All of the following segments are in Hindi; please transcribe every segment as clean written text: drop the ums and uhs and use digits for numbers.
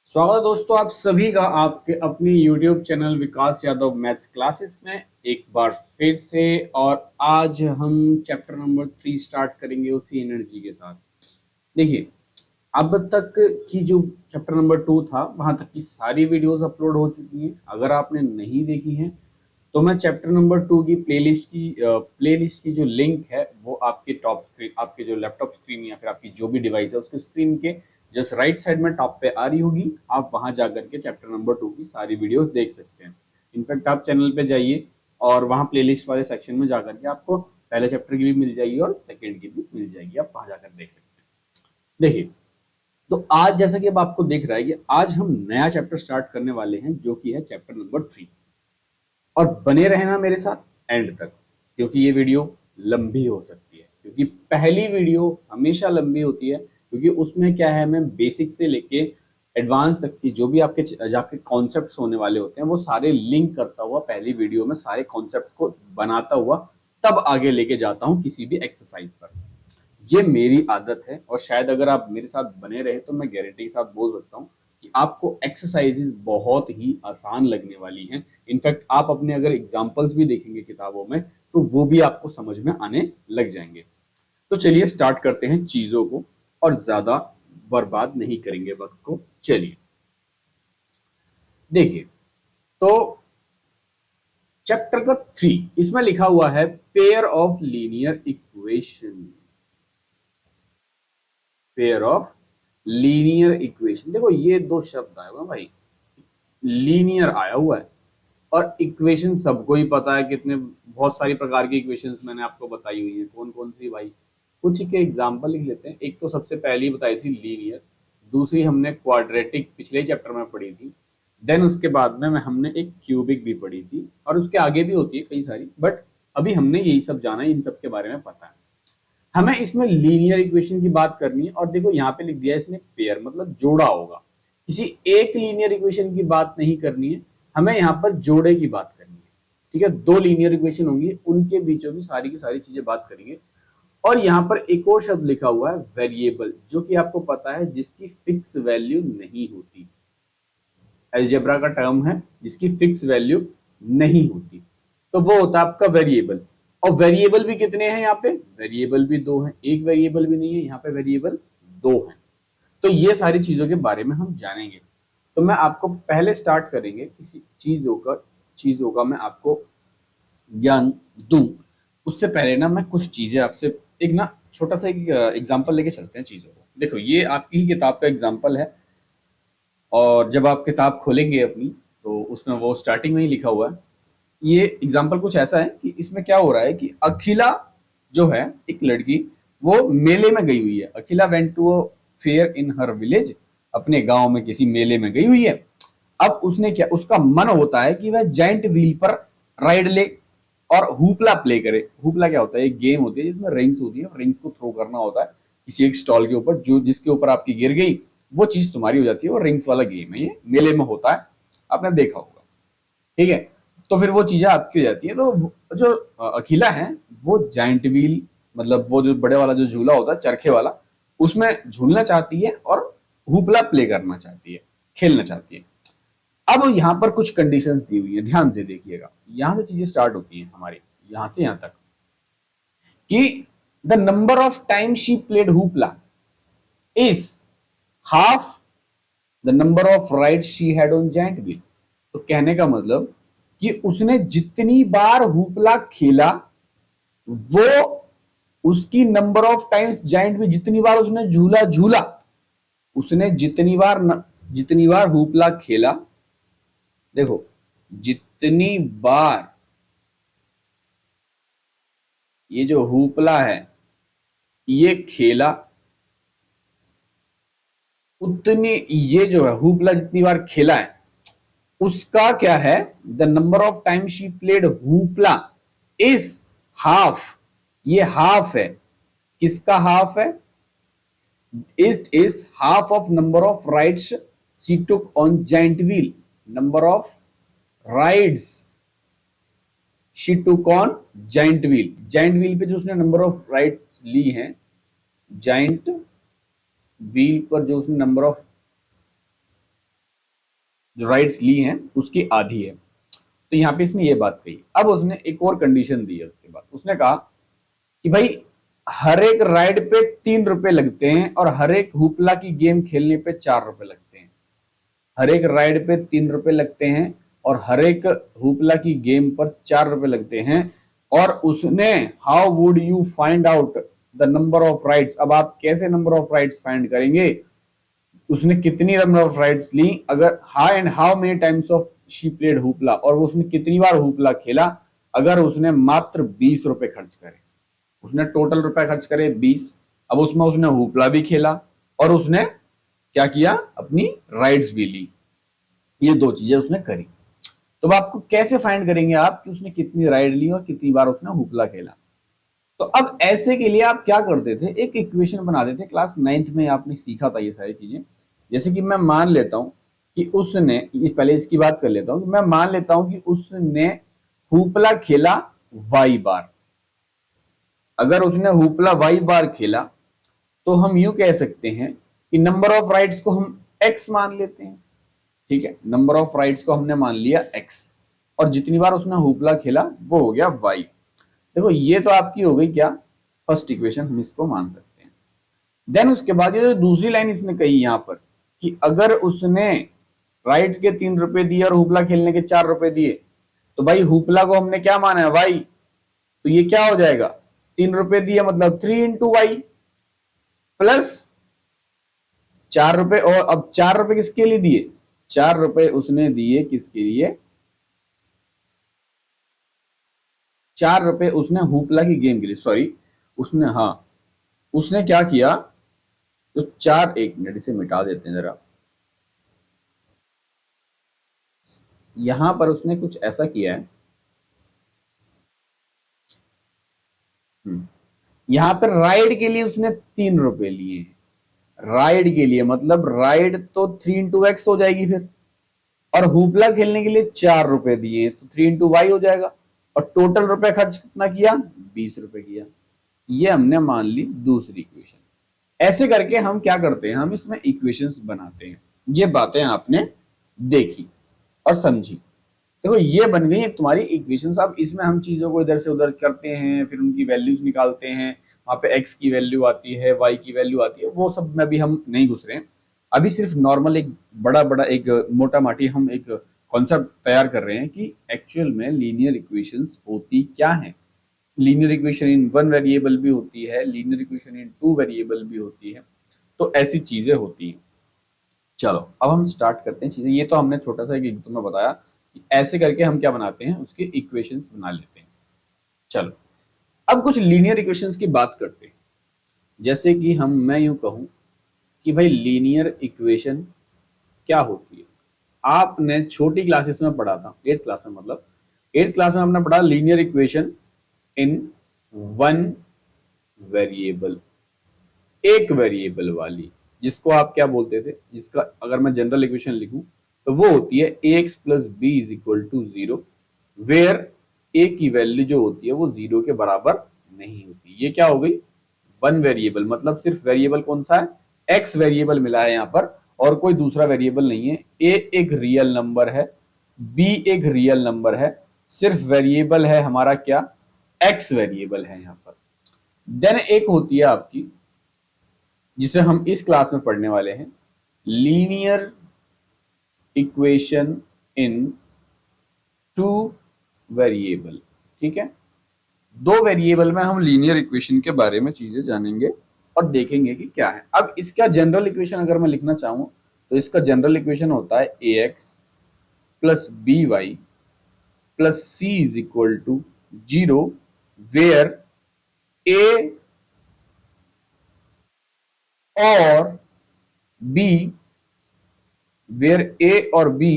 स्वागत है दोस्तों आप सभी का आपके अपनी YouTube चैनल विकास यादव मैथ्स क्लासेस में एक बार फिर से। और आज हम चैप्टर नंबर 3 स्टार्ट करेंगे उसी एनर्जी के साथ। देखिए, अब तक की जो चैप्टर नंबर 2 था वहां तक की सारी वीडियोस अपलोड हो चुकी हैं। अगर आपने नहीं देखी हैं तो मैं चैप्टर नंबर 2 की प्लेलिस्ट की जो लिंक है वो आपके टॉप स्क्रीन, आपके जो लैपटॉप स्क्रीन या फिर आपकी जो भी डिवाइस है उसके स्क्रीन के जस्ट राइट साइड में टॉप पे आ रही होगी। आप वहां जाकर के चैप्टर नंबर 2 की सारी वीडियोस देख सकते हैं। इनफैक्ट आप चैनल पे जाइए और वहां प्लेलिस्ट वाले सेक्शन में जाकर के आपको पहले चैप्टर की भी मिल जाएगी और सेकेंड की भी मिल जाएगी, आप वहां जाकर देख सकते हैं। देखिए, तो आज जैसा कि अब आपको दिख रहा है कि आज हम नया चैप्टर स्टार्ट करने वाले हैं जो कि है चैप्टर नंबर 3। और बने रहना मेरे साथ एंड तक, क्योंकि ये वीडियो लंबी हो सकती है। क्योंकि पहली वीडियो हमेशा लंबी होती है, क्योंकि उसमें क्या है, मैं बेसिक से लेके एडवांस तक की जो भी आपके कॉन्सेप्ट्स होने वाले होते हैं वो सारे लिंक करता हुआ पहली वीडियो में सारे कॉन्सेप्ट्स को बनाता हुआ तब आगे लेके जाता हूँ किसी भी एक्सरसाइज पर। ये मेरी आदत है और शायद अगर आप मेरे साथ बने रहे तो मैं गारंटी के साथ बोल सकता हूँ कि आपको एक्सरसाइजेज बहुत ही आसान लगने वाली हैं। इनफैक्ट आप अपने अगर एग्जांपल्स भी देखेंगे किताबों में तो वो भी आपको समझ में आने लग जाएंगे। तो चलिए स्टार्ट करते हैं चीजों को और ज्यादा बर्बाद नहीं करेंगे वक्त को। चलिए देखिए, तो चैप्टर का 3 इसमें लिखा हुआ है pair of linear equation. Pair of linear equation, देखो ये दो शब्द आए हुए हैं भाई। लीनियर आया हुआ है और इक्वेशन सबको ही पता है कितने बहुत सारी प्रकार की इक्वेशंस मैंने आपको बताई हुई है। कौन कौन सी भाई, कुछ के एग्जांपल लिख लेते हैं। एक तो सबसे पहली बताई थी लीनियर, दूसरी हमने क्वाड्रेटिक पिछले चैप्टर में पढ़ी थी। देन उसके बाद में हमने एक क्यूबिक भी पढ़ी थी और उसके आगे भी होती है कई सारी, बट अभी हमने यही सब जाना है, इन सब के बारे में पता है हमें। इसमें लीनियर इक्वेशन की बात करनी है और देखो यहाँ पे लिख दिया इसने पेयर, मतलब जोड़ा होगा। किसी एक लीनियर इक्वेशन की बात नहीं करनी है, हमें यहाँ पर जोड़े की बात करनी है। ठीक है, दो लीनियर इक्वेशन होंगी, उनके बीचों की सारी चीजें बात करेंगे। और यहाँ पर एक और शब्द लिखा हुआ है वेरिएबल, जो कि आपको पता है जिसकी फिक्स वैल्यू नहीं होती। अलजेब्रा का टर्म है जिसकी फिक्स वैल्यू नहीं होती, तो वो होता है आपका वेरिएबल। और वेरिएबल भी कितने हैं यहाँ पे, वेरिएबल भी दो हैं, एक वेरिएबल भी नहीं है यहाँ पे, वेरिएबल दो हैं। तो ये सारी चीजों के बारे में हम जानेंगे। तो मैं आपको पहले स्टार्ट करेंगे किसी चीजों का मैं आपको ज्ञान दूं। उससे पहले ना मैं कुछ चीजें आपसे एक ना छोटा सा एक एग्जांपल लेके चलते हैं चीजों को। देखो, ये आपकी ही किताब का एग्जांपल है और जब आप किताब खोलेंगे अपनी तो उसमें वो स्टार्टिंग में ही लिखा हुआ है। ये एग्जाम्पल कुछ ऐसा है कि इसमें क्या हो रहा है कि अखिला जो है एक लड़की, वो मेले में गई हुई है। Akhila went to a fair in her village, अपने गांव में किसी मेले में गई हुई है। अब उसने क्या, उसका मन होता है कि वह जाइंट व्हील पर राइड ले और हुपला प्ले करे। हुपला क्या होता है, एक गेम होती है जिसमें रिंग्स होती है और रिंग्स को थ्रो करना होता है किसी एक स्टॉल के ऊपर, जो जिसके ऊपर आपकी गिर गई वो चीज तुम्हारी हो जाती है। और रिंग्स वाला गेम है, ये मेले में होता है, आपने देखा होगा। ठीक है, तो फिर वो चीजें आपकी हो जाती है। तो जो अखिला है वो जाइंट व्हील, मतलब वो जो बड़े वाला जो झूला होता है चरखे वाला, उसमें झूलना चाहती है और हुपला प्ले करना चाहती है, खेलना चाहती है। अब यहाँ पर कुछ कंडीशंस दी हुई है, ध्यान से देखिएगा। यहां से चीजें स्टार्ट होती हैं हमारी, यहां से यहां तक कि the number of time she played hoopla is half the number of ride she had on giant wheel. तो कहने का मतलब कि उसने जितनी बार हुपला खेला वो उसकी नंबर ऑफ टाइम्स जाइंट में, जितनी बार उसने झूला झूला, उसने जितनी बार हुपला खेला, देखो जितनी बार ये जो हुपला है ये खेला, उतनी ये जो है हुपला जितनी बार खेला है उसका क्या है, the number of time she played hoopla is half. ये हाफ है, किसका हाफ है, is half of number of rides she took on giant wheel. Number of rides she took on giant wheel. Giant wheel पे जो उसने नंबर ऑफ राइड्स ली हैं, जाइंट व्हील पर जो उसने नंबर ऑफ जो राइट्स ली हैं उसकी आधी है। तो यहाँ पे इसने ये बात कही। अब उसने एक और कंडीशन दी है उसके बाद, उसने कहा कि भाई हर एक राइड पे 3 रुपए लगते हैं और हर एक हुपला की गेम खेलने पे 4 रुपए लगते हैं। हर एक राइड पे 3 रुपए लगते हैं और हर एक हुपला की गेम पर 4 रुपए लगते हैं। और उसने how would you find out the number of rides, अब आप कैसे नंबर ऑफ राइड्स फाइंड करेंगे, उसने कितनी नंबर ऑफ राइड्स ली, अगर how and how many times of she played hoopla, और उसने कितनी बार हुपला खेला अगर उसने मात्र 20 रुपए खर्च करे। उसने टोटल रुपए खर्च करे 20, अब उसमें उसने हुपला भी खेला और उसने क्या किया, अपनी राइड्स भी ली। ये दो चीजें उसने करी। तो आपको कैसे फाइंड करेंगे आप कि उसने कितनी राइड ली और कितनी बार उसने हुपला खेला। तो अब ऐसे के लिए आप क्या करते थे, एक इक्वेशन बनाते थे। क्लास 9th में आपने सीखा था ये सारी चीजें। जैसे कि मैं मान लेता हूं कि उसने, पहले इसकी बात कर लेता हूं कि मैं मान लेता हूं कि उसने हुपला खेला वाई बार। अगर उसने हुपला वाई बार खेला तो हम यूं कह सकते हैं कि नंबर ऑफ राइड्स को हम एक्स मान लेते हैं। ठीक है, नंबर ऑफ राइड्स को हमने मान लिया एक्स और जितनी बार उसने हुपला खेला वो हो गया वाई। देखो ये तो आपकी हो गई क्या, फर्स्ट इक्वेशन, हम इसको मान सकते हैं। देन उसके बाद ये जो दूसरी लाइन इसने कही यहां पर कि अगर उसने राइट के 3 रुपए दिए और हुपला खेलने के 4 रुपए दिए, तो भाई हुपला को हमने क्या माना है, वाई। तो ये क्या हो जाएगा, 3 रुपए दिए मतलब 3 × वाई प्लस 4 रुपए। और अब 4 रुपए किसके लिए दिए, 4 रुपए उसने दिए किसके लिए, 4 रुपए उसने हुपला की गेम के लिए, सॉरी उसने, हाँ उसने क्या किया, तो चार, एक मिनट इसे मिटा देते हैं जरा। यहां पर उसने कुछ ऐसा किया है, यहां पर राइड के लिए उसने 3 रुपए लिए हैं। राइड के लिए मतलब राइड तो 3 × x हो जाएगी फिर, और हुपला खेलने के लिए 4 रुपए दिए हैं तो 3 × y हो जाएगा। और टोटल रुपए खर्च कितना किया, 20 रुपए किया। ये हमने मान ली दूसरी इक्वेशन। ऐसे करके हम क्या करते हैं, हम इसमें इक्वेशंस बनाते हैं। ये बातें आपने देखी और समझी। देखो ये बन गई एक तुम्हारी इक्वेशंस। अब इसमें हम चीजों को इधर से उधर करते हैं, फिर उनकी वैल्यूज निकालते हैं। वहां पे x की वैल्यू आती है, y की वैल्यू आती है, वो सब में भी हम नहीं घुस रहे हैं। अभी सिर्फ नॉर्मल एक बड़ा बड़ा एक मोटा माटी हम एक कॉन्सेप्ट तैयार कर रहे हैं कि एक्चुअल में लीनियर इक्वेशंस होती क्या है। लीनियर इक्वेशन इन 1 वेरिएबल भी होती है, लीनियर इक्वेशन इन 2 वेरिएबल भी होती है। तो ऐसी चीजें होती हैं। चलो अब हम स्टार्ट करते हैं चीजें। ये तो हमने छोटा सा एक तुम्हें बताया कि ऐसे करके हम क्या बनाते हैं, उसके इक्वेशंस बना लेते हैं। चलो अब कुछ लीनियर इक्वेशंस की बात करते हैं। जैसे कि मैं यूं कहूं कि भाई लीनियर इक्वेशन क्या होती है। आपने छोटी क्लासेस में पढ़ा था, 8th क्लास में, मतलब 8th क्लास में हमने पढ़ा लीनियर इक्वेशन इन 1 वेरिएबल, एक वेरिएबल वाली, जिसको आप क्या बोलते थे, जिसका अगर मैं जनरल इक्वेशन लिखूं तो वो होती है ax plus b is equal to 0, where a की वैल्यू जो होती है वो 0 के बराबर नहीं होती। ये क्या हो गई, 1 वेरिएबल, मतलब सिर्फ वेरिएबल कौन सा है, x वेरिएबल मिला है यहाँ पर और कोई दूसरा वेरिएबल नहीं है। a एक रियल नंबर है, b एक रियल नंबर है, सिर्फ वेरिएबल है हमारा क्या, x वेरिएबल है यहाँ पर। देन एक होती है आपकी, जिसे हम इस क्लास में पढ़ने वाले हैं, लीनियर इक्वेशन इन 2 वेरिएबल। ठीक है, 2 वेरिएबल में हम लीनियर इक्वेशन के बारे में चीजें जानेंगे और देखेंगे कि क्या है। अब इसका जनरल इक्वेशन अगर मैं लिखना चाहूं तो इसका जनरल इक्वेशन होता है ax plus b y plus c is equal to 0, where a और b, वेयर a और b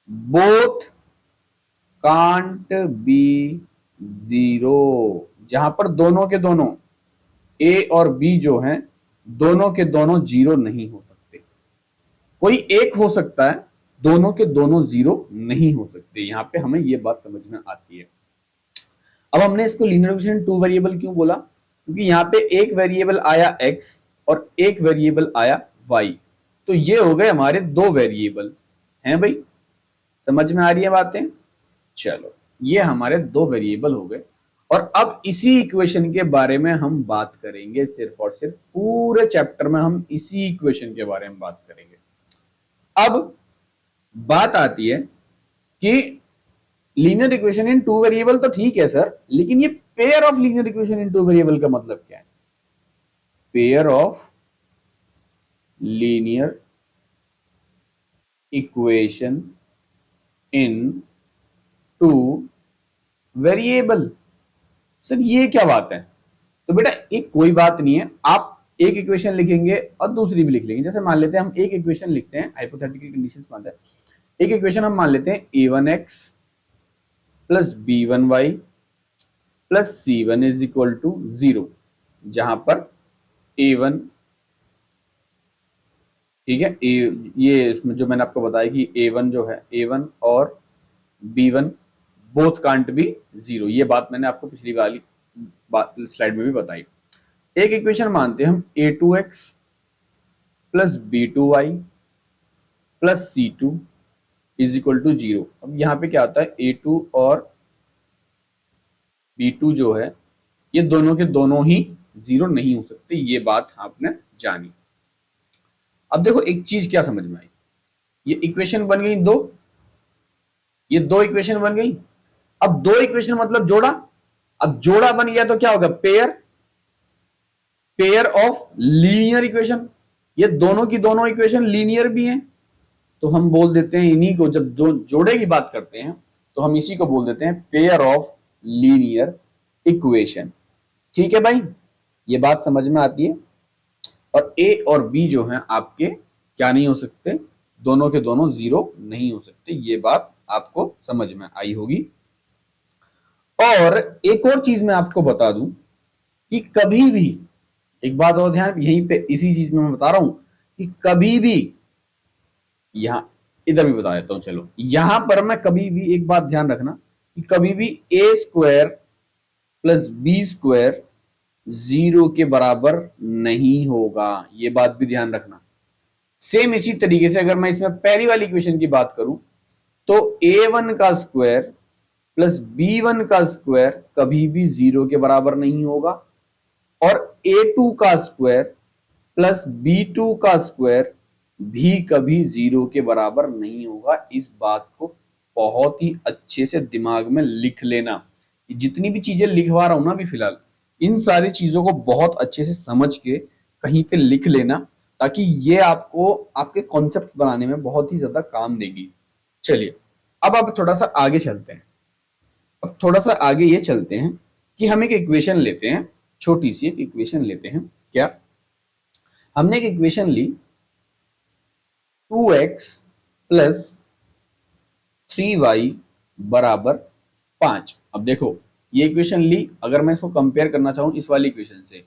बोथ कांट बी 0, जहां पर दोनों के दोनों a और b जो हैं दोनों के दोनों 0 नहीं हो सकते। कोई एक हो सकता है, दोनों के दोनों 0 नहीं हो सकते। यहां पे हमें यह बात समझ में आती है। अब हमने इसको लीनियर इक्वेशन 2 वेरिएबल क्यों बोला, क्योंकि यहाँ पे एक वेरिएबल आया x और एक वेरिएबल आया y। तो ये हो गए हमारे 2 वेरिएबल। है भाई, समझ में आ रही है बातें? चलो, ये हमारे दो वेरिएबल हो गए और अब इसी इक्वेशन के बारे में हम बात करेंगे, सिर्फ और सिर्फ पूरे चैप्टर में हम इसी इक्वेशन के बारे में बात करेंगे। अब बात आती है कि linear equation in two variable तो ठीक है सर, लेकिन ये pair of linear equation in two variable का मतलब क्या है? Pair of linear equation in two variable, sir ये क्या बात है? तो बेटा एक कोई बात नहीं है, आप एक इक्वेशन लिखेंगे और दूसरी भी लिख लेंगे। जैसे मान लेते हैं हम एक इक्वेशन लिखते हैं, हाइपोथेटिकल कंडीशंस मानते हैं, एक इक्वेशन हम मान लेते हैं a1x plus b1y plus c1 is equal to 0, जहां पर a1, ठीक है, ये इसमें जो मैंने आपको बताया कि a1 जो है, a1 और b1 बोथ कांट बी 0, ये बात मैंने आपको पिछली वाली स्लाइड में भी बताई। एक इक्वेशन मानते हैं हम a2x plus b2y plus c2 is equal to 0। अब यहाँ पे क्या होता है, a2 और b2 जो है ये दोनों के दोनों ही 0 नहीं हो सकते, ये बात आपने जानी। अब देखो एक चीज क्या समझ में आई, ये इक्वेशन बन गई दो, ये दो इक्वेशन बन गई। अब दो इक्वेशन मतलब जोड़ा, अब जोड़ा बन गया तो क्या होगा, pair, pair of linear equation. ये दोनों की दोनों इक्वेशन लीनियर भी हैं, तो हम बोल देते हैं इन्हीं को, जब दो जोड़े की बात करते हैं तो हम इसी को बोल देते हैं पेयर ऑफ लीनियर इक्वेशन। ठीक है भाई, ये बात समझ में आती है। और ए और बी जो हैं आपके क्या नहीं हो सकते, दोनों के दोनों 0 नहीं हो सकते, ये बात आपको समझ में आई होगी। और एक और चीज मैं आपको बता दूं कि कभी भी, एक बात और ध्यान, यहीं पे इसी चीज में मैं बता रहा हूं कि कभी भी, यहां इधर भी बता देता हूं, चलो यहां पर मैं कभी भी एक बात ध्यान रखना कि कभी भी ए स्क्वायर प्लस बी स्क्वायर 0 के बराबर नहीं होगा, ये बात भी ध्यान रखना। सेम इसी तरीके से अगर मैं इसमें पहली वाली इक्वेशन की बात करूं तो a1 का स्क्वायर प्लस b1 का स्क्वायर कभी भी 0 के बराबर नहीं होगा, और a2 का स्क्वायर प्लस b2 का स्क्वायर भी कभी 0 के बराबर नहीं होगा। इस बात को बहुत ही अच्छे से दिमाग में लिख लेना। जितनी भी चीजें लिखवा रहा हूं ना अभी फिलहाल, इन सारी चीजों को बहुत अच्छे से समझ के कहीं पे लिख लेना, ताकि ये आपको आपके कॉन्सेप्ट्स बनाने में बहुत ही ज्यादा काम देगी। चलिए अब आप थोड़ा सा आगे चलते हैं। अब थोड़ा सा आगे ये चलते हैं कि हम एक इक्वेशन लेते हैं, छोटी सी एक इक्वेशन लेते हैं। क्या हमने एक इक्वेशन ली 2x प्लस 3y बराबर 5। अब देखो ये इक्वेशन ली, अगर मैं इसको कंपेयर करना चाहूं इस वाली इक्वेशन से,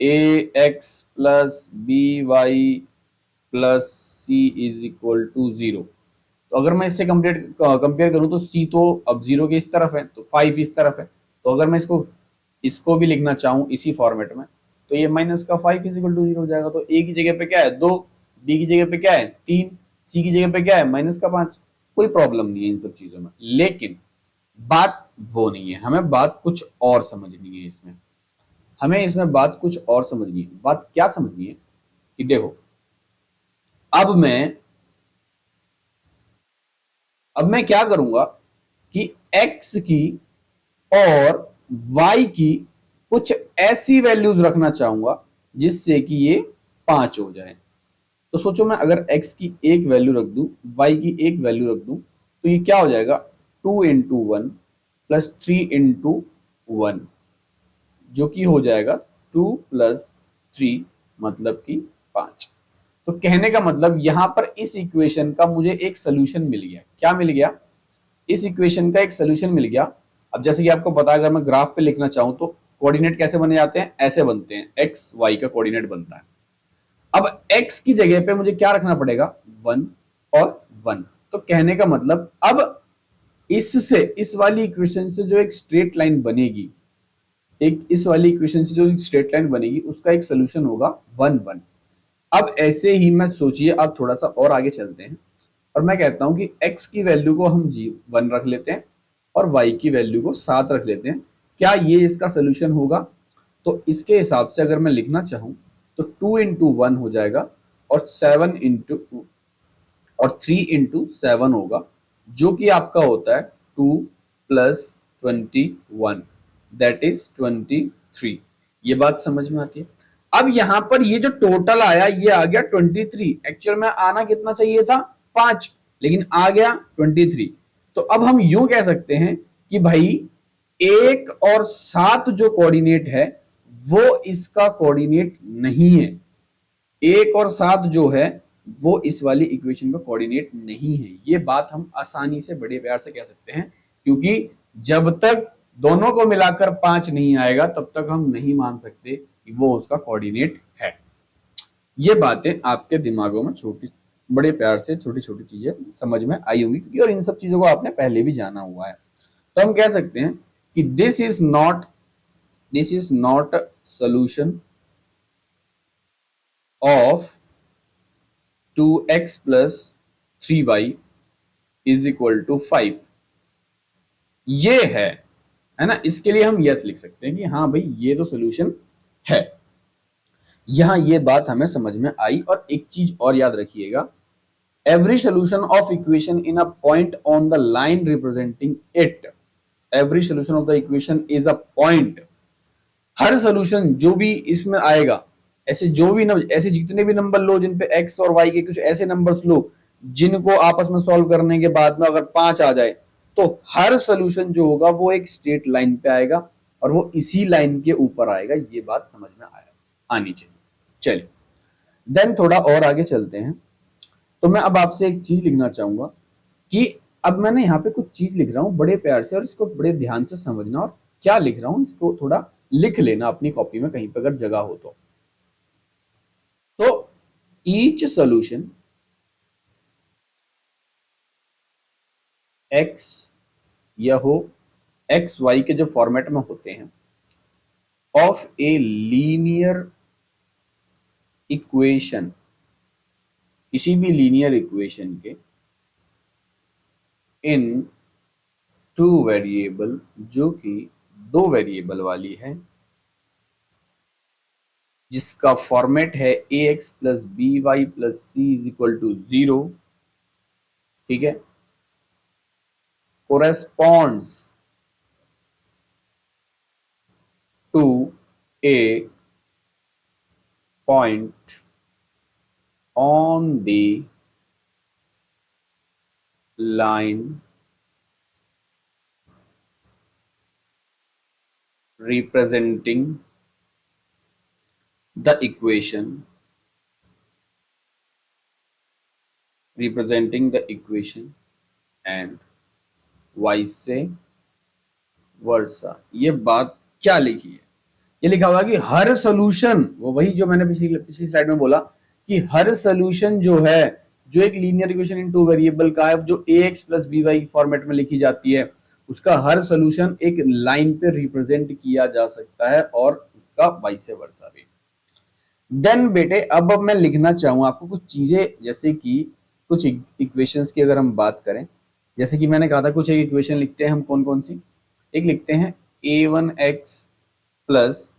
ax plus by plus c is equal to 0, तो अगर मैं इससे कंपेयर करूं तो c तो अब 0 के इस तरफ है, तो 5 इस तरफ है। तो अगर मैं इसको इसको भी लिखना चाहूं इसी फॉर्मेट में, तो ये माइनस का 5 इज इक्वल टू 0 हो जाएगा। तो a की जगह पे क्या है 2, b की जगह पे क्या है 3, c की जगह पे क्या है माइनस का 5। कोई प्रॉब्लम नहीं है इन सब चीजों में, लेकिन बात वो नहीं है, हमें बात कुछ और समझनी है इसमें। हमें इसमें बात कुछ और समझनी है। बात क्या समझनी है कि देखो, अब मैं क्या करूंगा कि x की और y की कुछ ऐसी वैल्यूज रखना चाहूंगा जिससे कि ये 5 हो जाए। तो सोचो मैं अगर x की एक वैल्यू रख दूं, y की एक वैल्यू रख दूं, तो ये क्या हो जाएगा 2 इंटू 1 प्लस 3 इंटू 1, जो कि हो जाएगा 2 प्लस 3 मतलब कि 5। तो कहने का मतलब यहां पर इस इक्वेशन का मुझे एक सोल्यूशन मिल गया। क्या मिल गया? इस इक्वेशन का एक सोल्यूशन मिल गया। अब जैसे कि आपको पता है, अगर मैं ग्राफ पे लिखना चाहूं तो कोऑर्डिनेट कैसे बने जाते हैं, ऐसे बनते हैं, एक्स वाई का कोऑर्डिनेट बनता है। अब x की जगह पे मुझे क्या रखना पड़ेगा 1 और 1। तो कहने का मतलब अब इससे, इस वाली इक्वेशन से जो एक स्ट्रेट लाइन बनेगी, एक इस वाली इक्वेशन से जो एक स्ट्रेट लाइन बनेगी उसका एक सोल्यूशन होगा 1 1। अब ऐसे ही मैं सोचिए, अब थोड़ा सा और आगे चलते हैं और मैं कहता हूं कि x की वैल्यू को हम g1 रख लेते हैं और y की वैल्यू को 7 रख लेते हैं, क्या ये इसका सोल्यूशन होगा? तो इसके हिसाब से अगर मैं लिखना चाहूं तो 2 इंटू वन हो जाएगा और 7 इंटू और 3 इंटू 7 होगा, जो कि आपका होता है 2 प्लस 21, दैट इज 23। ये बात समझ में आती है? अब यहां पर ये जो टोटल आया ये आ गया 23, एक्चुअल में आना कितना चाहिए था? 5, लेकिन आ गया 23। तो अब हम यूं कह सकते हैं कि भाई 1 और 7 जो कोऑर्डिनेट है वो इसका कोऑर्डिनेट नहीं है। 1 और 7 जो है वो इस वाली इक्वेशन का कोऑर्डिनेट नहीं है। ये बात हम आसानी से बड़े प्यार से कह सकते हैं, क्योंकि जब तक दोनों को मिलाकर 5 नहीं आएगा तब तक हम नहीं मान सकते कि वो उसका कोऑर्डिनेट है। ये बातें आपके दिमागों में छोटी बड़े प्यार से छोटी छोटी चीजें समझ में आई होंगी, क्योंकि और इन सब चीजों को आपने पहले भी जाना हुआ है। तो हम कह सकते हैं कि this is not solution of 2x plus 3y is equal to 5। ये है ना? इसके लिए हम यस लिख सकते हैं कि हाँ भाई ये तो सोल्यूशन है। यहां ये बात हमें समझ में आई। और एक चीज और याद रखिएगा, every solution of equation in a point on the line representing it, every solution of the equation is a point. Her solution जो भी इसमें आएगा, ऐसे जो भी ऐसे जितने भी नंबर लो जिन पे x और y के कुछ ऐसे नंबर्स लो जिनको आपस में सॉल्व करने के बाद में अगर 5 आ जाए, तो हर सोल्यूशन जो होगा वो एक स्ट्रेट लाइन पे आएगा और वो इसी लाइन के ऊपर आएगा। ये बात समझ में आनी चाहिए। चलिए देन थोड़ा और आगे चलते हैं। तो मैं अब आपसे एक चीज लिखना चाहूंगा कि अब मैंने यहाँ पे कुछ चीज लिख रहा हूं बड़े प्यार से, और इसको बड़े ध्यान से समझना, और क्या लिख रहा हूं इसको थोड़ा लिख लेना अपनी कॉपी में कहीं पर अगर जगह हो तो ईच सोल्यूशन एक्स या हो एक्स वाई के जो फॉर्मेट में होते हैं ऑफ ए लीनियर इक्वेशन, किसी भी लीनियर इक्वेशन के इन टू वेरिएबल, जो कि दो वेरिएबल वाली है, जिसका फॉर्मेट है a x plus b y plus c is equal to 0, ठीक है, corresponds to a point on the line representing the equation and vice versa। ये बात क्या लिखी है? ये लिखा हुआ कि हर सोल्यूशन, वो वही जो मैंने पिछली स्लाइड में बोला कि हर सोल्यूशन जो है, जो एक linear equation in two variable का है, जो a x plus b y format में लिखी जाती है, उसका हर सोल्यूशन एक लाइन पे रिप्रेजेंट किया जा सकता है और उसका वाइस वर्सा भी। देन बेटे अब मैं लिखना चाहूँ आपको कुछ चीजें, जैसे कि कुछ इक्वेशंस की अगर हम बात करें, जैसे कि मैंने कहा था कुछ एक इक्वेशन लिखते हैं हम, कौन कौन सी? एक लिखते हैं a1x plus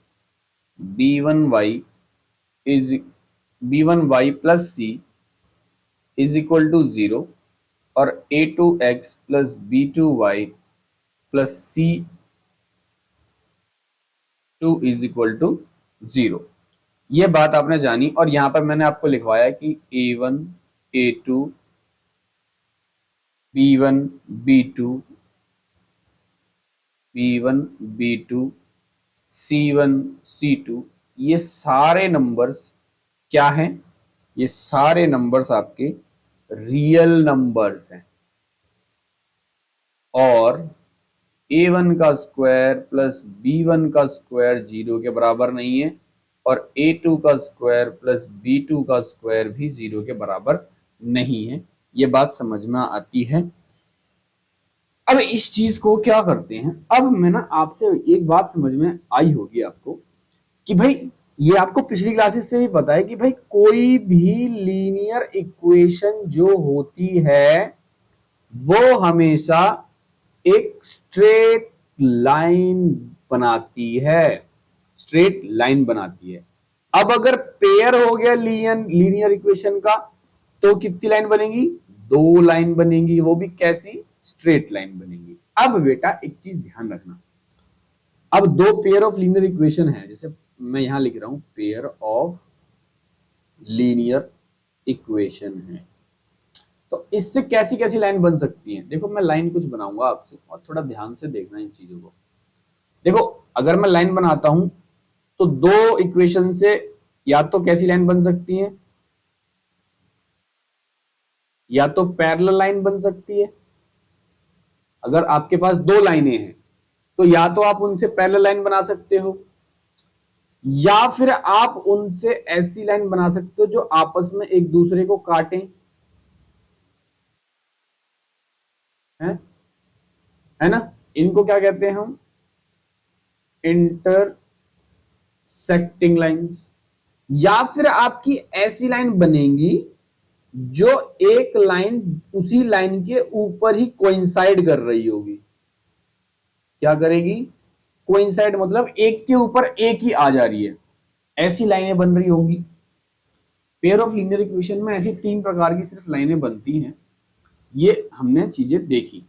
b1y is b1y plus c is equal to 0, और a2x plus b2y plus c2 is equal to 0। ये बात आपने जानी, और यहां पर मैंने आपको लिखवाया कि a1 a2 b1 b2 b1 b2 c1 c2, ये सारे नंबर्स क्या हैं? ये सारे नंबर्स आपके रियल नंबर्स हैं, और a1 का स्क्वायर प्लस b1 का स्क्वायर 0 के बराबर नहीं है, और a2 का स्क्वायर प्लस b2 का स्क्वायर भी 0 के बराबर नहीं है। ये बात समझ में आती है? अब इस चीज को क्या करते हैं, अब मैं ना आपसे एक बात समझ में आई होगी आपको कि भाई ये आपको पिछली क्लासेस से भी पता है कि भाई कोई भी लीनियर इक्वेशन जो होती है वो हमेशा एक स्ट्रेट लाइन बनाती है, स्ट्रेट लाइन बनाती है। अब अगर पेयर हो गया लीनियर इक्वेशन का तो कितनी लाइन बनेगी? दो लाइन बनेगी, वो भी कैसी? स्ट्रेट लाइन बनेगी। अब बेटा एक चीज ध्यान रखना, अब दो पेयर ऑफ लीनियर इक्वेशन है, जैसे मैं यहां लिख रहा हूं पेयर ऑफ लीनियर इक्वेशन है, तो इससे कैसी कैसी लाइन बन सकती है? देखो मैं लाइन कुछ बनाऊंगा आपसे और थोड़ा ध्यान से देखना इन चीजों को। देखो अगर मैं लाइन बनाता हूं तो दो इक्वेशन से या तो कैसी लाइन बन सकती है, या तो पैरेलल लाइन बन सकती है। अगर आपके पास दो लाइनें हैं तो या तो आप उनसे पैरेलल लाइन बना सकते हो, या फिर आप उनसे ऐसी लाइन बना सकते हो जो आपस में एक दूसरे को काटें, है ना? इनको क्या कहते हैं हम? Intersecting lines. या फिर आपकी ऐसी लाइन बनेगी जो एक लाइन उसी लाइन के ऊपर ही कोइंसाइड कर रही होगी। क्या करेगी? कोइंसाइड मतलब एक के ऊपर एक ही आ जा रही है, ऐसी लाइनें बन रही होंगी। पेयर ऑफ लीनियर इक्वेशन में ऐसी तीन प्रकार की सिर्फ लाइनें बनती हैं, ये हमने चीजें देखी।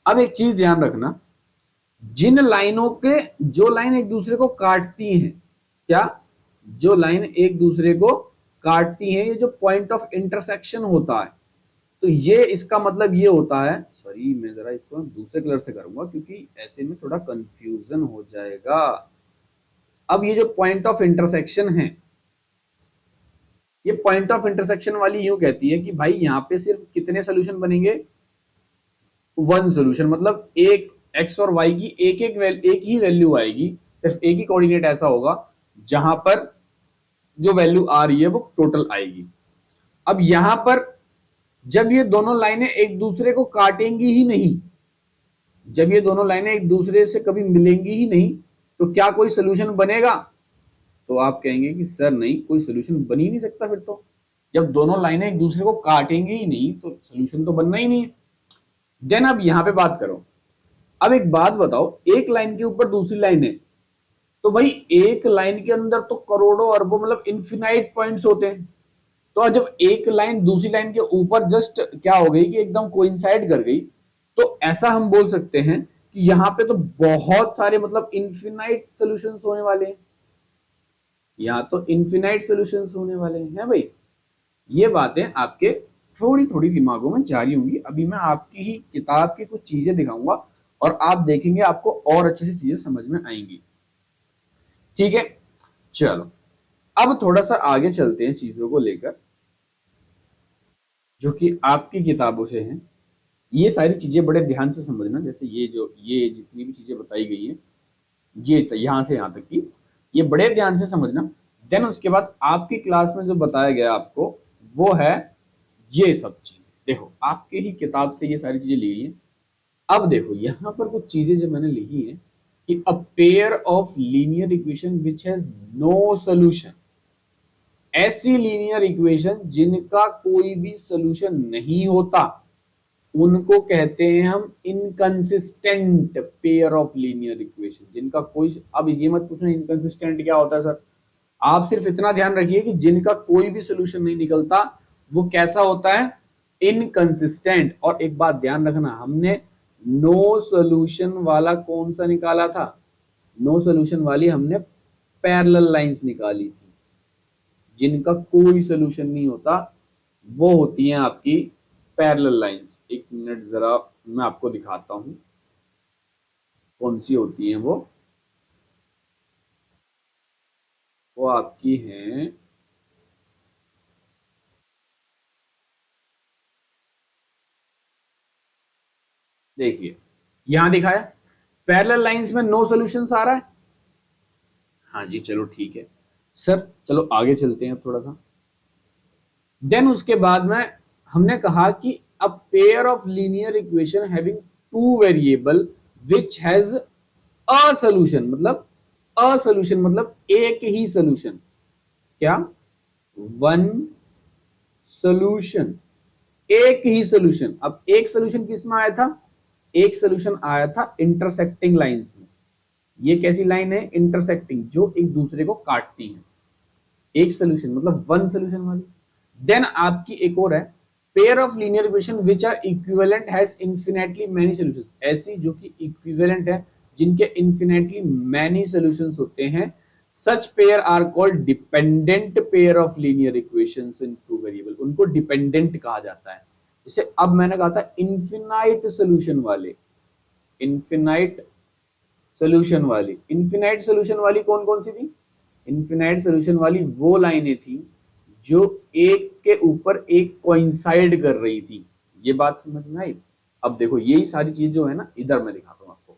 अब एक चीज ध्यान रखना, जिन लाइनों के जो लाइन एक दूसरे को काटती हैं, क्या? जो लाइन एक दूसरे को काटती हैं, ये जो पॉइंट ऑफ इंटरसेक्शन होता है, तो ये इसका मतलब ये होता है, सॉरी मैं जरा इसको दूसरे कलर से करूंगा क्योंकि ऐसे में थोड़ा कंफ्यूजन हो जाएगा। अब ये जो पॉइंट ऑफ इंटरसेक्शन है, ये पॉइंट ऑफ इंटरसेक्शन वाली यूं कहती है कि भाई यहां पे सिर्फ कितने सोल्यूशन बनेंगे? वन सोल्यूशन, मतलब एक एक्स और वाई की एक ही वैल्यू आएगी, सिर्फ एक ही कोऑर्डिनेट ऐसा होगा जहां पर जो वैल्यू आ रही है वो टोटल आएगी। अब यहां पर जब ये दोनों लाइनें एक दूसरे को काटेंगी ही नहीं, जब ये दोनों लाइनें एक दूसरे से कभी मिलेंगी ही नहीं, तो क्या कोई सोल्यूशन बनेगा? तो आप कहेंगे कि सर नहीं, कोई सोल्यूशन बन ही नहीं सकता फिर तो, जब दोनों लाइनें एक दूसरे को काटेंगी ही नहीं तो सोल्यूशन तो बनना ही नहीं है। देन अब यहां पे बात करो, अब एक बात बताओ, एक लाइन के ऊपर दूसरी लाइन है, तो भाई एक लाइन के अंदर तो करोड़ों अरबों मतलब इन्फिनाइट पॉइंट्स होते हैं, तो जब एक लाइन दूसरी लाइन के ऊपर जस्ट क्या हो गई कि एकदम कोइंसाइड कर गई, तो ऐसा हम बोल सकते हैं कि यहां पे तो बहुत सारे मतलब इन्फिनाइट सॉल्यूशंस होने वाले हैं, यहां तो इन्फिनाइट सॉल्यूशंस होने वाले हैं भाई। ये बातें आपके थोड़ी थोड़ी दिमागों में जारी होंगी, अभी मैं आपकी ही किताब की कुछ चीजें दिखाऊंगा और आप देखेंगे आपको और अच्छे से चीजें समझ में आएंगी। ठीक है, चलो अब थोड़ा सा आगे चलते हैं चीजों को लेकर जो कि आपकी किताबों से हैं। ये सारी चीजें बड़े ध्यान से समझना, जैसे ये जितनी भी चीजें बताई गई हैं, ये यहां से यहां तक की, ये बड़े ध्यान से समझना। देन उसके बाद आपकी क्लास में जो बताया गया आपको वो है ये सब चीजें। देखो आपके ही किताब से ये सारी चीजें ली गई हैं। अब देखो यहां पर कुछ चीजें जो मैंने लिखी है कि a pair of linear equation which has no solution, ऐसी लीनियर इक्वेशन जिनका कोई भी सोल्यूशन नहीं होता उनको कहते हैं हम inconsistent pair of linear equation, जिनका कोई, अब ये मत पूछना इनकंसिस्टेंट क्या होता है सर, आप सिर्फ इतना ध्यान रखिए कि जिनका कोई भी सोल्यूशन नहीं निकलता वो कैसा होता है? इनकंसिस्टेंट। और एक बात ध्यान रखना, हमने नो सोल्यूशन वाला कौन सा निकाला था? नो सोल्यूशन वाली हमने पैरेलल लाइंस निकाली थी, जिनका कोई सोल्यूशन नहीं होता वो होती हैं आपकी पैरेलल लाइंस। एक मिनट जरा मैं आपको दिखाता हूं कौन सी होती हैं वो आपकी हैं, देखिए यहां दिखाया पैरेलल लाइंस में नो सॉल्यूशंस आ रहा है। हाँ जी चलो ठीक है सर, चलो आगे चलते हैं थोड़ा सा। देन उसके बाद में हमने कहा कि a pair of linear equation having two variable which has a solution, मतलब अ सोल्यूशन मतलब एक ही सोल्यूशन, क्या, वन सोल्यूशन, एक ही सोल्यूशन। अब एक सोल्यूशन किस में आया था, एक सोल्यूशन आया था इंटरसेक्टिंग लाइंस में। ये कैसी लाइन है, इंटरसेक्टिंग, जो एक दूसरे को काटती है। एक सोल्यूशन मतलब वन सोल्यूशन वाली। देन आपकी एक और है, pair of linear equation which are equivalent has infinitely many solutions, ऐसी जो कि इक्विवेलेंट है, जिनके इन्फिनेटली मेनी सॉल्यूशंस होते हैं। Such pair are called dependent pair of linear equations in two variable, उनको डिपेंडेंट कहा जाता है। जैसे अब मैंने कहा था इन्फिनाइट सॉल्यूशन वाले, इन्फिनाइट सॉल्यूशन वाली, इन्फिनाइट सॉल्यूशन वाली कौन कौन सी थी, इन्फिनाइट सॉल्यूशन वाली वो लाइनें थी जो एक के ऊपर एक कोइंसाइड कर रही थी। ये बात समझ में आई। अब देखो यही सारी चीज जो है ना, इधर मैं दिखाता हूं आपको।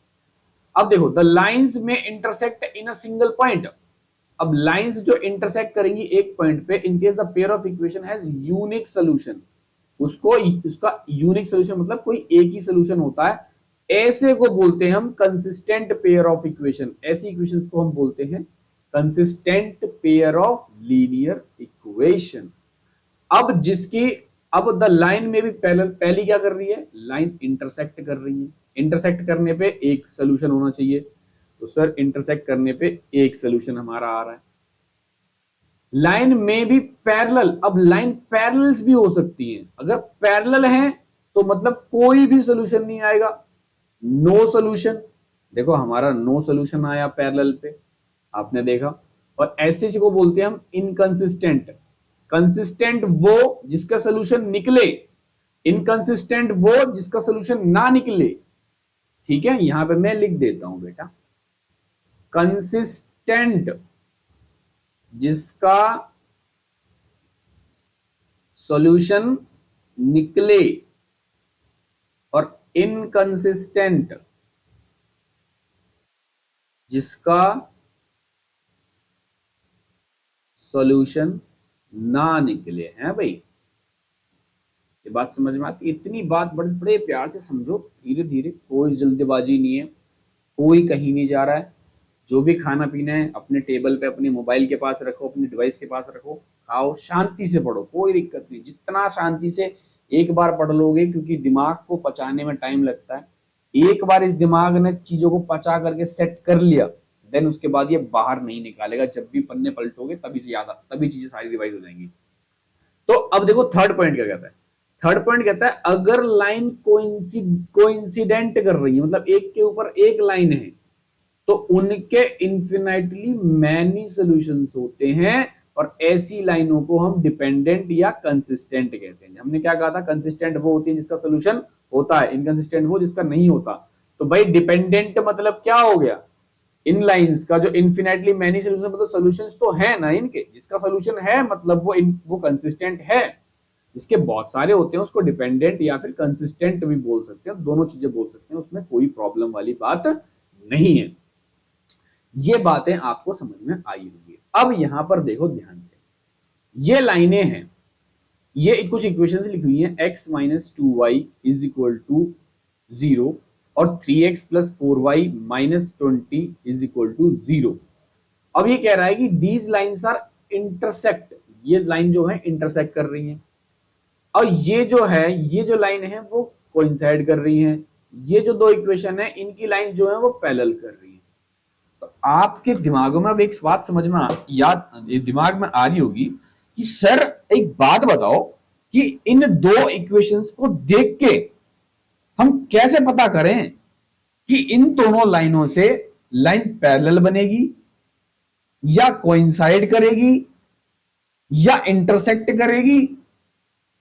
अब देखो द लाइंस में intersect in a single point. अब लाइंस जो इंटरसेक्ट करेंगी एक पॉइंट पे, in case the pair of equation has unique solution, उसको उसका यूनिक सोल्यूशन मतलब कोई एक ही सोल्यूशन होता है, ऐसे को बोलते हैं हम कंसिस्टेंट पेयर ऑफ इक्वेशन। ऐसी इक्वेशंस को हम बोलते हैं consistent pair of linear equation. अब जिसकी, अब द लाइन में भी पहली क्या कर रही है, लाइन इंटरसेक्ट कर रही है। इंटरसेक्ट करने पे एक सोल्यूशन होना चाहिए, तो सर इंटरसेक्ट करने पे एक सोल्यूशन हमारा आ रहा है। लाइन में भी पैरेलल, अब लाइन पैरेलल्स भी हो सकती है। अगर पैरेलल है तो मतलब कोई भी सोल्यूशन नहीं आएगा, नो सोल्यूशन। देखो हमारा नो सोल्यूशन आया पैरेलल पे, आपने देखा। और ऐसे को बोलते हैं हम इनकंसिस्टेंट। कंसिस्टेंट वो जिसका सोल्यूशन निकले, इनकंसिस्टेंट वो जिसका सोल्यूशन ना निकले। ठीक है, यहां पे मैं लिख देता हूं बेटा, कंसिस्टेंट जिसका सॉल्यूशन निकले, और इनकंसिस्टेंट जिसका सॉल्यूशन ना निकले। है भाई, ये बात समझ में आती, इतनी बात बड़े बड़े प्यार से समझो, धीरे धीरे, कोई जल्दबाजी नहीं है, कोई कहीं नहीं जा रहा है। जो भी खाना पीना है अपने टेबल पे, अपने मोबाइल के पास रखो, अपने डिवाइस के पास रखो, खाओ, शांति से पढ़ो, कोई दिक्कत नहीं। जितना शांति से एक बार पढ़ लोगे, क्योंकि दिमाग को पचाने में टाइम लगता है, एक बार इस दिमाग ने चीजों को पचा करके सेट कर लिया, देन उसके बाद ये बाहर नहीं निकालेगा। जब भी पन्ने पलटोगे तभी से याद, तभी चीजें सारी रिवाइज हो जाएंगी। तो अब देखो थर्ड पॉइंट क्या कहता है। थर्ड पॉइंट कहता है अगर लाइन कोइंसिडेंट कर रही है, मतलब एक के ऊपर एक लाइन है, तो उनके इन्फिनाइटली मैनी सॉल्यूशंस होते हैं। और ऐसी लाइनों को हम डिपेंडेंट या कंसिस्टेंट कहते हैं। हमने क्या कहा था, कंसिस्टेंट वो होती है जिसका सॉल्यूशन होता है, इनकंसिस्टेंट वो जिसका नहीं होता। तो भाई डिपेंडेंट मतलब क्या हो गया, इन लाइंस का जो इन्फिनेटली मैनी सोल्यूशन, मतलब सोल्यूशंस तो है ना इनके, जिसका सोल्यूशन है मतलब वो कंसिस्टेंट है। इसके बहुत सारे होते हैं, उसको डिपेंडेंट या फिर कंसिस्टेंट भी बोल सकते हैं, दोनों चीजें बोल सकते हैं, उसमें कोई प्रॉब्लम वाली बात नहीं है। ये बातें आपको समझ में आई होंगी। अब यहां पर देखो ध्यान से, ये लाइनें हैं, ये कुछ इक्वेशंस लिखी हुई हैं, x minus two y is equal to zero, और 3x plus 4y minus 20 is equal to zero. अब ये कह रहा है कि दीज लाइन्स आर इंटरसेक्ट, ये लाइन जो है इंटरसेक्ट कर रही है, और ये जो है, ये जो लाइन है वो कोइंसाइड कर रही है। ये जो दो इक्वेशन है इनकी लाइन जो है वो पैरेलल कर रही है। तो आपके दिमागों में अब एक बात समझ में याद दिमाग में आ रही होगी कि सर एक बात बताओ कि इन दो इक्वेशंस को देख के हम कैसे पता करें कि इन दोनों लाइनों से लाइन पैरेलल बनेगी, या कोइंसाइड करेगी, या इंटरसेक्ट करेगी।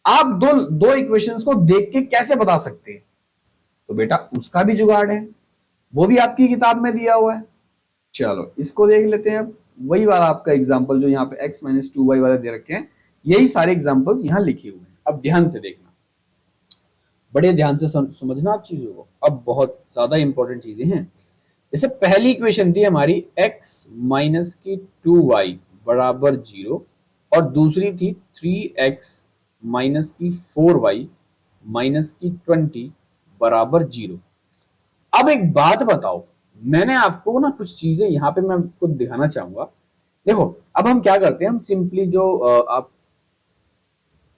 आप दो दो इक्वेशंस को देख के कैसे बता सकते हैं? तो बेटा उसका भी जुगाड़ है, वो भी आपकी किताब में दिया हुआ है। चलो इसको देख लेते हैं। अब वही वाला आपका एग्जाम्पल जो यहाँ पे x माइनस टू वाई वाला दे रखे हैं, यही सारे एग्जाम्पल्स यहाँ लिखे हुए हैं। अब ध्यान से देखना, बड़े ध्यान से समझना आप चीजों को, अब बहुत ज्यादा इंपॉर्टेंट चीजें हैं। जैसे पहली इक्वेशन थी हमारी x माइनस की टू वाई बराबर जीरो, और दूसरी थी 3x माइनस की 4y माइनस की 20 बराबर जीरो। अब एक बात बताओ, मैंने आपको ना कुछ चीजें यहाँ पे मैं आपको दिखाना चाहूंगा। देखो, अब हम क्या करते हैं, हम सिंपली जो आप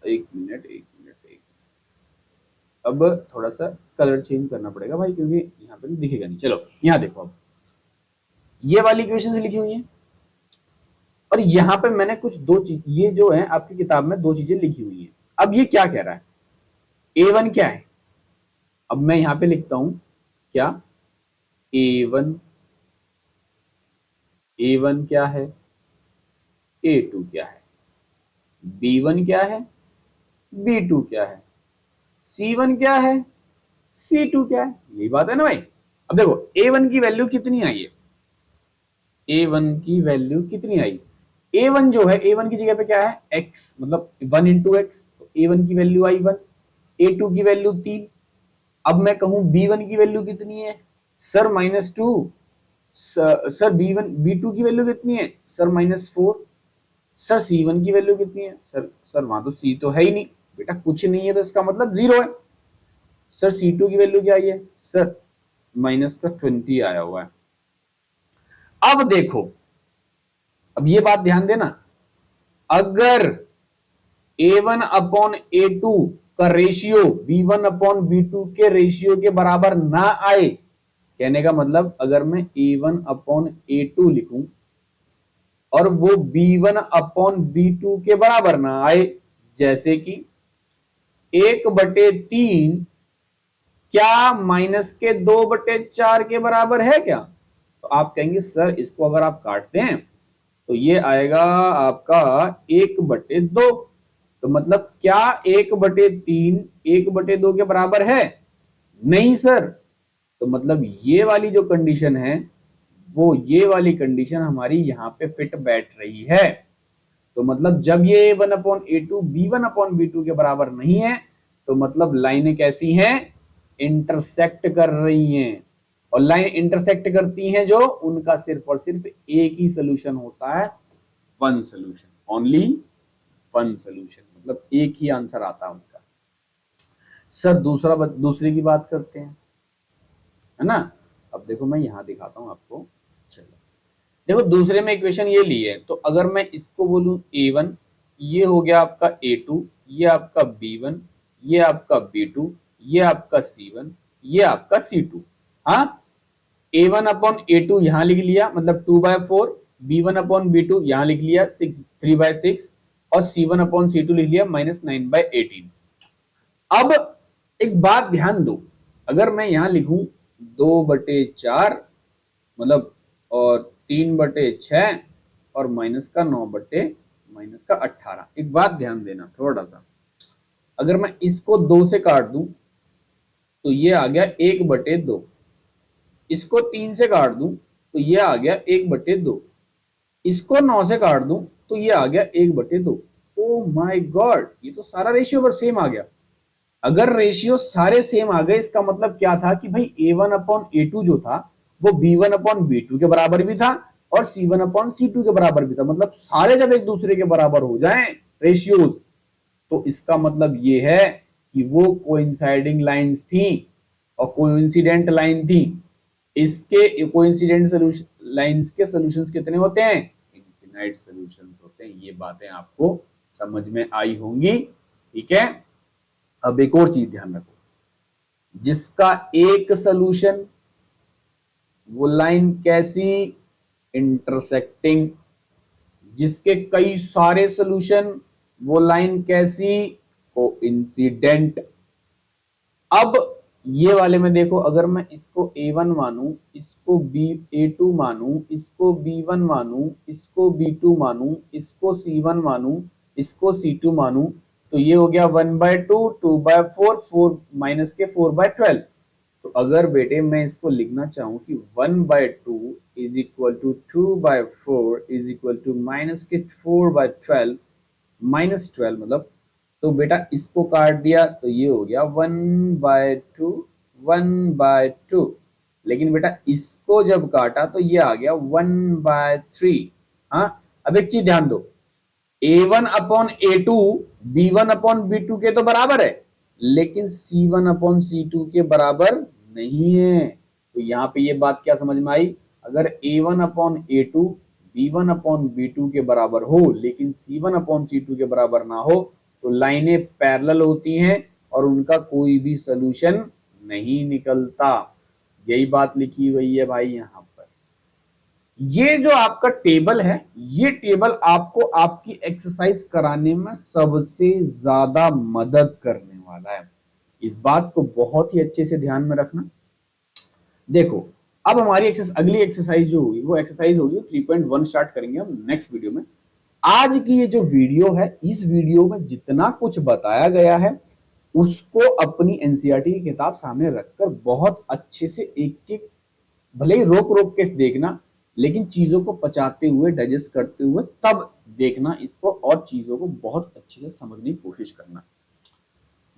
एक मिनट, अब थोड़ा सा कलर चेंज करना पड़ेगा भाई, क्योंकि यहाँ पे दिखेगा नहीं। चलो यहाँ देखो, अब ये वाली इक्वेशंस लिखी हुई हैं, और यहाँ पे मैंने कुछ दो चीज, ये जो है आपकी किताब में दो चीजें लिखी हुई हैं। अब ये क्या कह रहा है, A1 क्या है? अब मैं यहाँ पे लिखता हूं क्या, A1, A1 क्या है, A2 क्या है, B1 क्या है, B2 क्या है, C1 क्या है, C2 क्या है। यही बात है ना भाई। अब देखो A1 की वैल्यू कितनी आई है, A1 की वैल्यू कितनी आई, A1 जो है, A1 की जगह पे क्या है, x, मतलब 1 इंटू एक्स, तो A1 की वैल्यू आई 1, A2 की वैल्यू 3। अब मैं कहूं B1 की वैल्यू कितनी है, सर -2। सर B2 की वैल्यू कितनी है, सर -4। सर C1 की वैल्यू कितनी है, सर वहां तो C तो है ही नहीं, बेटा कुछ नहीं है तो इसका मतलब 0 है। सर C2 की वैल्यू क्या आई है, सर -20 आया हुआ है। अब देखो, अब ये बात ध्यान देना, अगर A1 अपॉन A2 का रेशियो B1 अपॉन B2 के रेशियो के बराबर ना आए, कहने का मतलब अगर मैं A1 अपॉन A2 लिखूं और वो B1 अपॉन B2 के बराबर ना आए, जैसे कि 1/3 क्या -2/4 के बराबर है क्या, तो आप कहेंगे सर इसको अगर आप काटते हैं तो ये आएगा आपका 1/2। तो मतलब क्या 1/3 1/2 के बराबर है, नहीं सर। तो मतलब ये वाली जो कंडीशन है, वो ये वाली कंडीशन हमारी यहाँ पे फिट बैठ रही है। तो मतलब जब ये A1/A2 B1/B2 के बराबर नहीं है, तो मतलब लाइनें कैसी हैं, इंटरसेक्ट कर रही हैं। और लाइन इंटरसेक्ट करती हैं जो, उनका सिर्फ और सिर्फ एक ही सोल्यूशन होता है, one solution, only one solution, मतलब एक ही आंसर आता है उनका। सर दूसरे की बात करते हैं, है ना। अब देखो मैं यहां दिखाता हूं आपको। चलो देखो, दूसरे में इक्वेशन ये ली है, तो अगर मैं इसको बोलूं A1, ये हो गया आपका A2, ये आपका B1, ये आपका B2, ये आपका C1, ये आपका C2। हाँ, A1 अपॉन A2 यहां लिख लिया, मतलब 2/4, B1 अपॉन B2 यहां लिख लिया 3/6, और C1 अपॉन C2 लिख लिया -9/18। अब एक बात ध्यान दो, अगर मैं यहां लिखूं 2/4, मतलब और 3/6, और -9/18, एक बात ध्यान देना थोड़ा सा, अगर मैं इसको 2 से काट दूं तो ये आ गया 1/2, इसको 3 से काट दूं तो ये आ गया 1/2, इसको 9 से काट दूं तो ये आ गया 1/2। ओ माय गॉड, ये तो सारा रेशियो पर सेम आ गया। अगर रेशियो सारे सेम आ गए, इसका मतलब क्या था कि भाई A1/A2 जो था वो B1/B2 के बराबर भी था, और C1/C2 के बराबर भी था। मतलब सारे जब एक दूसरे के बराबर हो जाएं रेशियोज, तो इसका मतलब ये है कि वो कोइंसाइडिंग लाइंस थी और कोइंसिडेंट लाइन थी। इसके कोइंसिडेंट सॉल्यूशन लाइंस के सॉल्यूशंस कितने होते हैं, इनफिनाइट सॉल्यूशंस होते हैं। ये बातें आपको समझ में आई होंगी, ठीक है। अब एक और चीज ध्यान रखो, जिसका एक सॉल्यूशन, वो लाइन कैसी, इंटरसेक्टिंग। जिसके कई सारे सॉल्यूशन, वो लाइन कैसी, कोइंसिडेंट। अब ये वाले में देखो, अगर मैं इसको A1 मानूं, इसको A2 मानूं, इसको B1 मानूं, इसको B2 मानूं, इसको C1 मानूं, इसको C2 मानूं, तो ये हो गया 1/2, 2/4, 4 माइनस के 4/12। तो अगर बेटे मैं इसको लिखना चाहूं कि 1/2 is equal to 2/4 is equal to minus के 4/12, -12 मतलब, तो बेटा इसको काट दिया तो ये हो गया 1/2, 1/2। लेकिन बेटा इसको जब काटा तो ये आ गया 1/3। हाँ, अब एक चीज ध्यान दो, A1/A2 B1/B2 के तो बराबर है, लेकिन C1/C2 के बराबर नहीं है। तो यहाँ पे ये बात क्या समझ में आई, अगर A1/A2 B1/B2 के बराबर हो लेकिन C1/C2 के बराबर ना हो तो लाइनें पैरेलल होती हैं और उनका कोई भी सॉल्यूशन नहीं निकलता। यही बात लिखी हुई है भाई यहाँ पर। ये जो आपका टेबल है, ये टेबल आपको आपकी एक्सरसाइज कराने में सबसे ज्यादा मदद करने वाला है। इस बात को बहुत ही अच्छे से ध्यान में रखना। देखो, अब हमारी अगली एक्सरसाइज जो होगी वो एक्सरसाइज होगी 3.1 स्टार्ट करेंगे हम नेक्स्ट वीडियो में। आज की ये जो वीडियो है, इस वीडियो में जितना कुछ बताया गया है उसको अपनी एनसीईआरटी की किताब सामने रखकर बहुत अच्छे से एक एक, भले ही रोक रोक के देखना, लेकिन चीजों को पचाते हुए डाइजेस्ट करते हुए तब देखना इसको, और चीजों को बहुत अच्छे से समझने की कोशिश करना।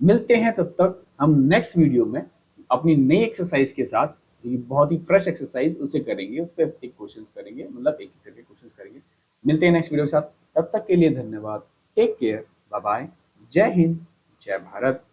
मिलते हैं तब तक हम नेक्स्ट वीडियो में अपनी नई एक्सरसाइज के साथ, बहुत ही फ्रेश एक्सरसाइज उसे करेंगे, उस पर एक क्वेश्चंस करेंगे, मतलब एक एक करके क्वेश्चंस करेंगे। मिलते हैं नेक्स्ट वीडियो के साथ, तब तक के लिए धन्यवाद, टेक केयर, बाय बाय, जय हिंद, जय भारत।